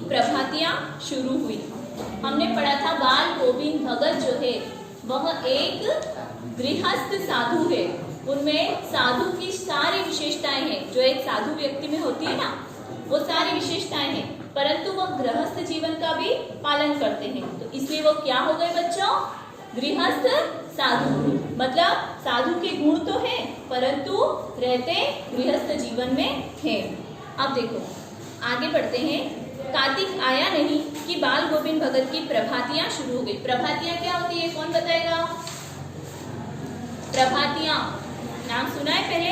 प्रभातियां शुरू हुई। हमने पढ़ा था बाल गोविंद भगत जो है वह एक गृहस्थ साधु है। उनमें साधु की सारी विशेषताएं हैं जो एक साधु व्यक्ति में होती है ना, वो सारी विशेषताएं हैं, परंतु वह गृहस्थ जीवन का भी पालन करते हैं। तो इसलिए वो क्या हो गए बच्चों? गृहस्थ साधु। मतलब साधु के गुण तो हैं परंतु रहते गृहस्थ जीवन में हैं। अब देखो आगे बढ़ते हैं। कार्तिक आया नहीं कि बाल गोविंद भगत की प्रभातियां शुरू हो गई। प्रभातियां क्या होती है, कौन बताएगा? प्रभातियां नाम सुना है पहले?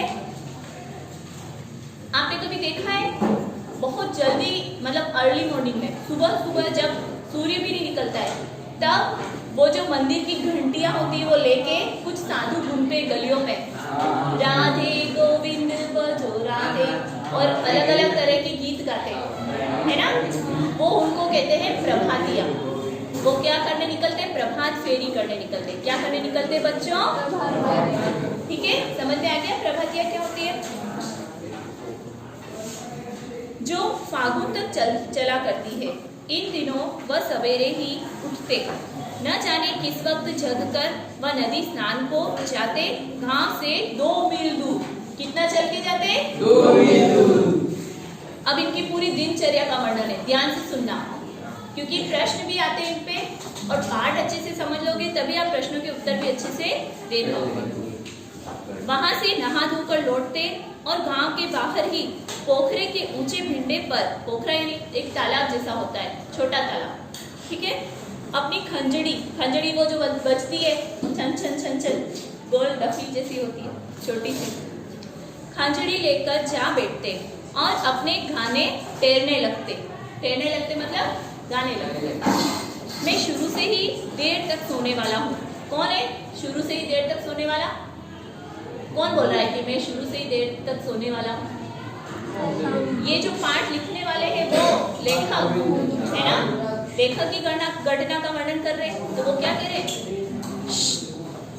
आपने कभी देखा है? बहुत जल्दी मतलब अर्ली मॉर्निंग में सुबह सुबह जब सूर्य भी नहीं निकलता है तब वो जो मंदिर की घंटियां होती है वो लेके कुछ साधु घूमते गलियों में, राधे गोविंद बजो राधे, और अलग अलग तरह के गीत गाते है ना। वो उनको कहते हैं प्रभातिया। वो क्या करने निकलते हैं? प्रभात फेरी करने निकलते हैं। क्या करने निकलते हैं बच्चों? ठीक है, समझ में आ गया प्रभातिया क्या होती है? जो फागुन तक चला करती है। इन दिनों वह सवेरे ही उठते, न जाने किस वक्त जगकर वह नदी स्नान को जाते, गांव से 2 मील दूर। कितना चल के जाते? 2 मील दूर। अब इनकी पूरी दिनचर्या का वर्णन है, ध्यान से सुनना क्योंकि प्रश्न भी आते हैं इन पे, और पाठ अच्छे से समझ लोगे तभी आप प्रश्नों के उत्तर भी अच्छे से दे पाओगे। वहां से नहा धोकर लौटते और गांव के बाहर ही पोखरे के ऊंचे भिंडे पर, पोखरा यानी एक तालाब जैसा होता है, छोटा तालाब, ठीक है, अपनी खंजड़ी वो जो बजती है छन छन छन छन, गोल डफी जैसी होती है छोटी सी, खंजड़ी लेकर जा बैठते और अपने गाने टेरने लगते मतलब गाने लगते। मैं शुरू से ही देर तक सोने वाला हूँ। कौन है शुरू से ही देर तक सोने वाला? कौन बोल रहा है कि मैं शुरू से ही देर तक सोने वाला हूँ? ये जो पाठ लिखने वाले हैं वो लेखक है ना, लेखक की घटना का वर्णन कर रहे हैं। तो वो क्या कह रहे हैं?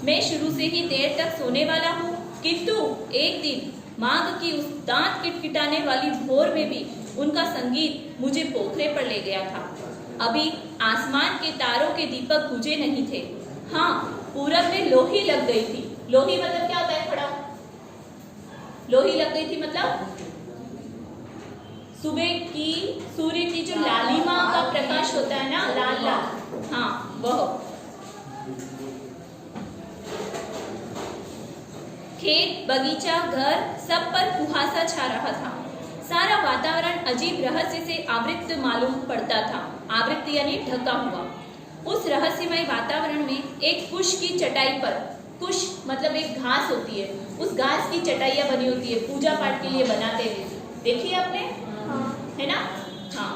मैं शुरू से ही देर तक सोने वाला हूँ, किंतु एक दिन माघ की उस दांत किटकिटाने वाली भोर में भी उनका संगीत मुझे पोखरे पर ले गया था। अभी आसमान के तारों के दीपक बुझे नहीं थे। हाँ, पूरब में लोही लग गई थी। लोही मतलब क्या होता है? खड़ा। लोही लग गई थी मतलब सुबह की सूर्य की जो लालिमा का प्रकाश होता है ना, लाल लाल, हाँ वह। खेत, बगीचा, घर सब पर कुहासा छा रहा था। सारा वातावरण अजीब रहस्य से आवृत मालूम पड़ता था। आवृत यानी ढका हुआ। उस रहस्यमय वातावरण में एक कुश की चटाई पर, कुश मतलब एक घास होती है, उस घास की चटाइयाँ बनी होती है, पूजा पाठ के लिए बनाते हैं। देखिए आपने? है ना? हाँ।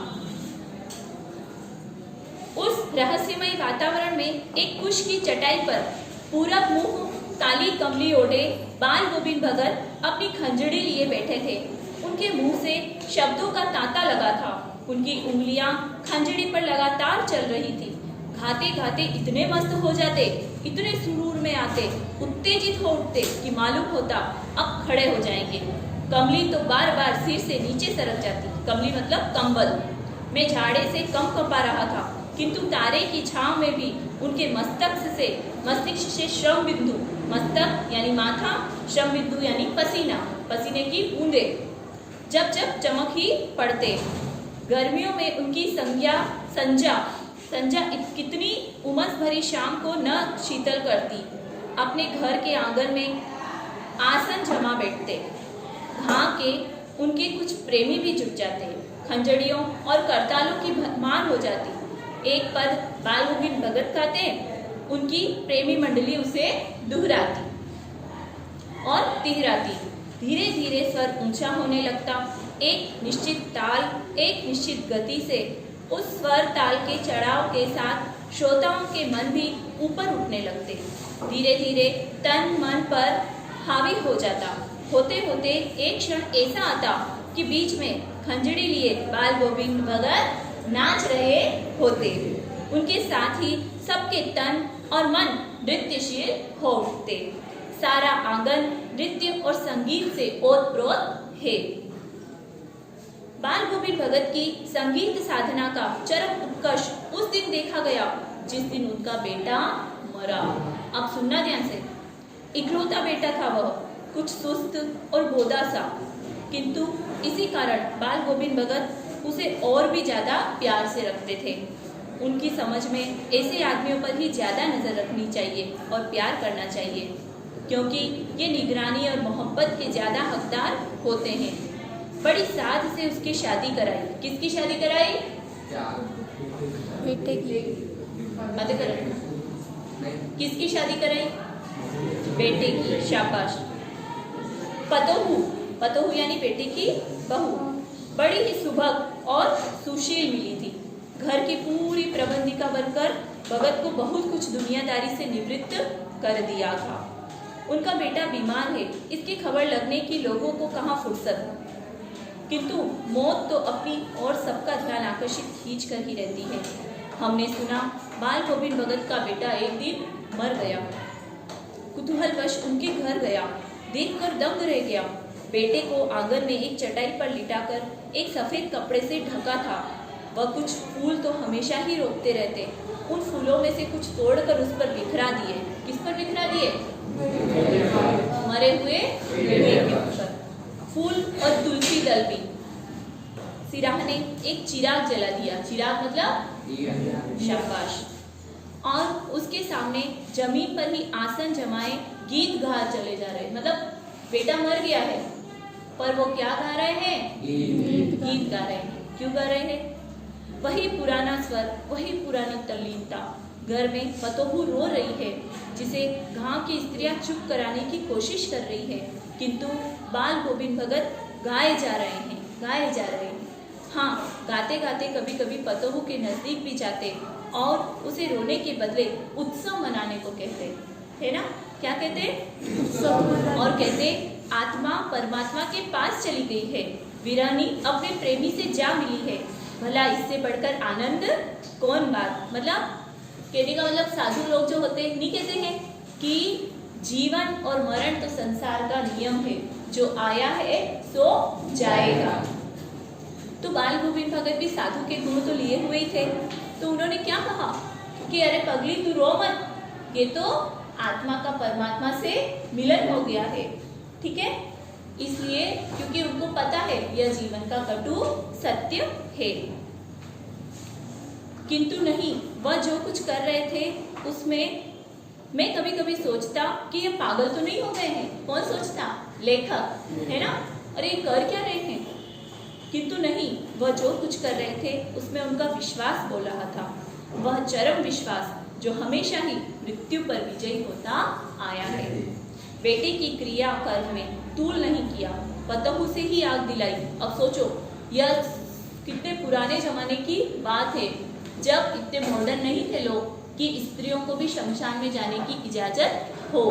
उस रहस्यमय वातावरण में एक कुश की चटाई पर पूरब मुंह काली कमली ओढ़े बाल गोविंद भगत अपनी खंजड़ी लिए बैठे थे। उनके मुंह से शब्दों का तांता लगा था। उनकी उंगलियां खंजड़ी पर लगातार चल रही थी। गाते गाते इतने मस्त हो जाते, इतने सुरूर में आते, उत्तेजित हो उठते कि मालूम होता अब खड़े हो जाएंगे। कमली तो बार बार सिर से नीचे सरक जाती। कमली मतलब कंबल। मैं झाड़े से कंपा रहा था, किंतु तारे की छांव में भी उनके मस्तिष्क से श्रम बिंदु, मस्तक यानी माथा, श्रम बिंदु यानी पसीना, पसीने की बूंदे जब जब चमक ही पड़ते। गर्मियों में उनकी संजा कितनी उमस भरी शाम को न शीतल करती। अपने घर के आंगन में आसन जमा बैठते। घाव के उनके कुछ प्रेमी भी जुट जाते। खंजड़ियों और करतालों की मान हो जाती। एक पद बाल गोविंद भगत गाते, उनकी प्रेमी मंडली उसे दोहराती और तिहराती। धीरे धीरे स्वर ऊंचा होने लगता। एक निश्चित ताल, एक निश्चित गति से उस स्वर ताल के चढ़ाव के साथ श्रोताओं के मन भी ऊपर उठने लगते। धीरे धीरे तन मन पर हावी हो जाता। होते होते एक क्षण ऐसा आता कि बीच में खंजड़ी लिए बाल गोविंद भगत नाच रहे होते। उनके साथ ही सबके तन और मन नृत्यशील हो उठते। सारा आंगन नृत्य और संगीत से ओतप्रोत है। बाल गोविंद भगत की संगीत साधना का चरम उत्कर्ष उस दिन देखा गया जिस दिन उनका बेटा मरा। अब सुनना ध्यान से। इकलौता बेटा था वह, कुछ सुस्त और बोदा सा, किंतु इसी कारण बाल गोविंद भगत उसे और भी ज्यादा प्यार से रखते थे। उनकी समझ में ऐसे आदमियों पर ही ज्यादा नजर रखनी चाहिए और प्यार करना चाहिए, क्योंकि ये निगरानी और मोहब्बत के ज्यादा हकदार होते हैं। बड़ी साध से उसकी शादी कराई। किसकी शादी कराई? बेटे की। बातें करो। किसकी शादी कराई? बेटे की। शाबाश। पतोहू यानी बेटे की बहू बड़ी ही सुभग और सुशील मिली थी। घर की पूरी प्रबंधिका बनकर भगत को बहुत कुछ दुनियादारी से निवृत्त कर दिया था। उनका बेटा बीमार है, इसकी खबर लगने की लोगों को कहाँ फुर्सत, किंतु मौत तो अपनी और सबका ध्यान आकर्षित खींच कर ही रहती है। हमने सुना बाल गोविंद भगत का बेटा एक दिन मर गया। कुतूहलवश उनके घर गया, देखकर दंग रह गया। बेटे को आंगन में एक चटाई पर लिटाकर एक सफेद कपड़े से ढका था। वह कुछ फूल तो हमेशा ही रोकते रहते। उन फूलों में से कुछ तोड़कर उस पर बिखरा दिए। किस पर बिखरा दिए? मरे हुए बेटे के ऊपर। फूल और तुलसी दल भी। सिराह ने एक चिराग जला दिया। चिराग मतलब शाबाश। और उसके सामने जमीन पर ही आसन जमाए गीत गा चले जा रहे। मतलब बेटा मर गया है पर वो क्या गा रहे हैं? गीत गा रहे हैं। क्यों गा रहे हैं? वही पुराना स्वर, वही पुरानी तल्लीनता। घर में पतोहू रो रही है, जिसे गांव की स्त्रियां चुप कराने की कोशिश कर रही है, किंतु बाल गोविंद भगत गाए जा रहे हैं। हाँ, गाते गाते कभी कभी पतोहू के नजदीक भी जाते और उसे रोने के बदले उत्सव मनाने को कहते, है ना? क्या कहते? और कहते आत्मा परमात्मा के पास चली गई है, वीरानी अपने प्रेमी से जा मिली है। भला इससे बढ़कर आनंद कौन बात? मतलब कहने का मतलब साधु लोग जो होते हैं नहीं कहते हैं कि जीवन और मरण तो संसार का नियम है, जो आया है सो जाएगा। तो बाल गोविंद भगत भी साधु के गुण तो लिए हुए ही थे। तो उन्होंने क्या कहा कि अरे पगली तू रो मत, ये तो आत्मा का परमात्मा से मिलन हो गया है, ठीक है? इसलिए क्योंकि उनको पता है यह जीवन का कटु सत्य है। किंतु नहीं, वह जो कुछ कर रहे थे उसमें मैं कभी कभी सोचता कि ये पागल तो नहीं हो गए हैं। कौन सोचता? लेखक, है ना? अरे कर क्या रहे हैं? किंतु नहीं, वह जो कुछ कर रहे थे उसमें उनका विश्वास बोल रहा था। वह चरम विश्वास जो हमेशा ही मृत्यु पर विजयी होता आया है। बेटे की क्रिया कर्म में तूल नहीं किया, पतोहू से ही आग दिलाई। अब सोचो, यह कितने पुराने जमाने की बात है, जब इतने मॉडर्न नहीं थे लोग कि स्त्रियों को भी शमशान में जाने की इजाजत हो,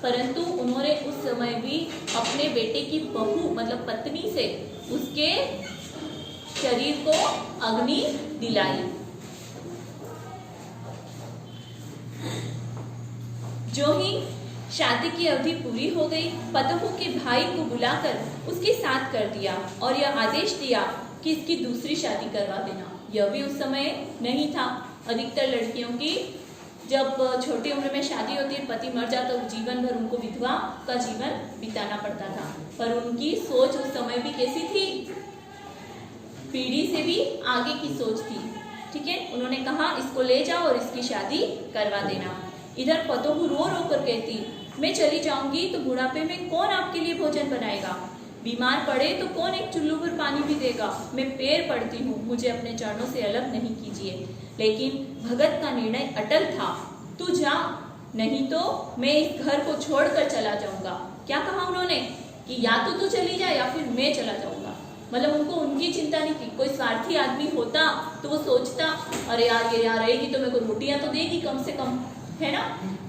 परंतु उन्होंने उस समय भी अपने बेटे की बहू मतलब पत्नी से उसके शरीर को अग्नि दिलाई। जो ही शादी की अवधि पूरी हो गई, पतोहू के भाई को बुलाकर उसके साथ कर दिया और यह आदेश दिया कि इसकी दूसरी शादी करवा देना। यह भी उस समय नहीं था। अधिकतर लड़कियों की जब छोटी उम्र में शादी होती है, पति मर जाता तो जीवन भर उनको विधवा का जीवन बिताना पड़ता था। पर उनकी सोच उस समय भी कैसी थी? पीढ़ी से भी आगे की सोच थी, ठीक है? उन्होंने कहा इसको ले जाओ और इसकी शादी करवा देना। इधर पतोहू रो रो कर कहती, मैं चली जाऊंगी तो बुढ़ापे में कौन आपके लिए भोजन बनाएगा? बीमार पड़े तो कौन एक चुल्लू पर पानी भी देगा? मैं पैर पड़ती हूँ, मुझे अपने चरणों से अलग नहीं कीजिए। लेकिन भगत का निर्णय अटल था, तू जा, नहीं तो मैं इस घर को छोड़कर चला जाऊंगा। क्या कहा उन्होंने कि या तो तू चली जा या फिर मैं चला जाऊंगा। मतलब उनको उनकी चिंता नहीं थी। कोई स्वार्थी आदमी होता तो वो सोचता अरे यार ये यहाँ रहेगी तो मेरे को रोटियां तो देगी कम से कम, है ना?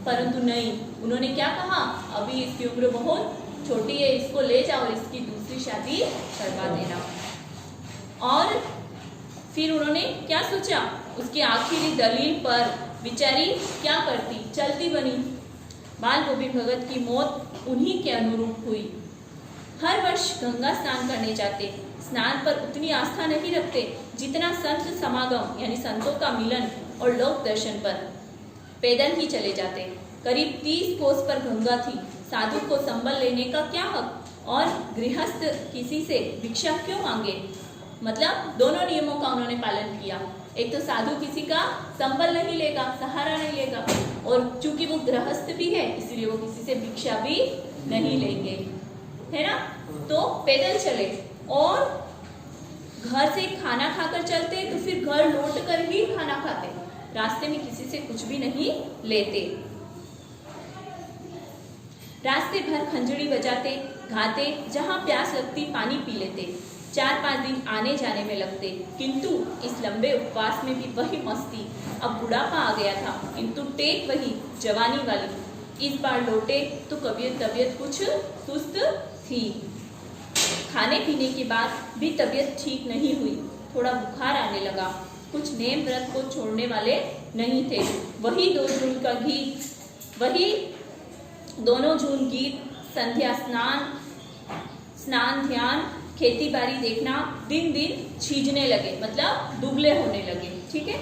परंतु नहीं, उन्होंने क्या कहा, अभी इसकी उम्र बहुत छोटी है, इसको ले जाओ और इसकी दूसरी शादी करवा देना। और फिर उन्होंने क्या सोचा, उसकी आखिरी दलील पर बेचारी क्या करती, चलती बनी। बाल गोविंद भगत की मौत उन्हीं के अनुरूप हुई। हर वर्ष गंगा स्नान करने जाते, स्नान पर उतनी आस्था नहीं रखते जितना संत समागम यानी संतों का मिलन और लोक दर्शन पर। पैदल ही चले जाते। करीब 30 कोस पर गंगा थी। साधु को संबल लेने का क्या हक, और गृहस्थ किसी से भिक्षा क्यों मांगे? मतलब दोनों नियमों का उन्होंने पालन किया। एक तो साधु किसी का संबल नहीं लेगा, सहारा नहीं लेगा, और चूंकि वो गृहस्थ भी है इसलिए वो किसी से भिक्षा भी नहीं लेंगे, है ना। तो पैदल चले और घर से खाना खाकर चलते तो फिर घर लौट कर ही खाना खाते। रास्ते में किसी से कुछ भी नहीं लेते। रास्ते भर खंजड़ी बजाते, गाते, जहां प्यास लगती पानी पी लेते। 4-5 दिन आने जाने में लगते, किंतु इस लंबे उपवास में भी वही मस्ती। अब बुढ़ापा आ गया था किंतु टेक वही जवानी वाली। इस बार लौटे तो तबीयत कुछ सुस्त थी। खाने पीने के बाद भी तबीयत ठीक नहीं हुई, थोड़ा बुखार आने लगा। कुछ नेम व्रत को छोड़ने वाले नहीं थे। वही 2 जून का गीत, वही दोनों जून गीत, संध्या स्नान ध्यान, खेती बाड़ी देखना दिन दिन छीजने लगे, मतलब दुबले होने लगे। ठीक है।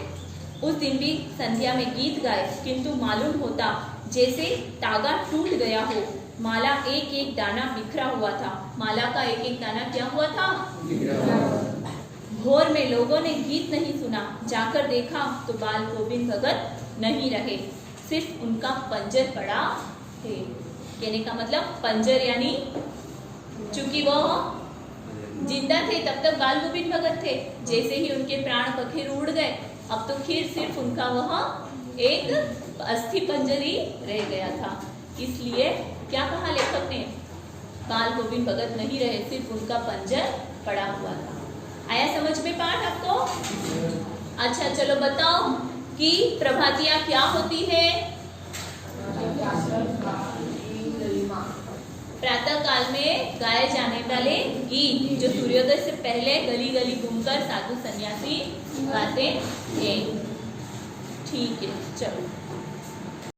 उस दिन भी संध्या में गीत गाए, किंतु मालूम होता जैसे तागा टूट गया हो। माला एक एक दाना बिखरा हुआ था। माला का एक एक दाना क्या हुआ था? भोर में लोगों ने गीत नहीं सुना। जाकर देखा तो बाल गोविंद भगत नहीं रहे, सिर्फ उनका पंजर पड़ा है। कहने का मतलब पंजर यानी चूंकि वो जिंदा थे तब तक बाल गोविंद भगत थे, जैसे ही उनके प्राण पखेर उड़ गए अब तो फिर सिर्फ उनका वह एक अस्थि पंजर ही रह गया था। इसलिए क्या कहा लेखक ने? बाल गोविंद भगत नहीं रहे, सिर्फ उनका पंजर पड़ा हुआ था। आया समझ में पाठ आपको? अच्छा चलो बताओ कि प्रभातिया क्या होती है? प्रातः काल में गाए जाने वाले गीत जो सूर्योदय से पहले गली गली घूमकर साधु सन्यासी गाते थे। ठीक है चलो।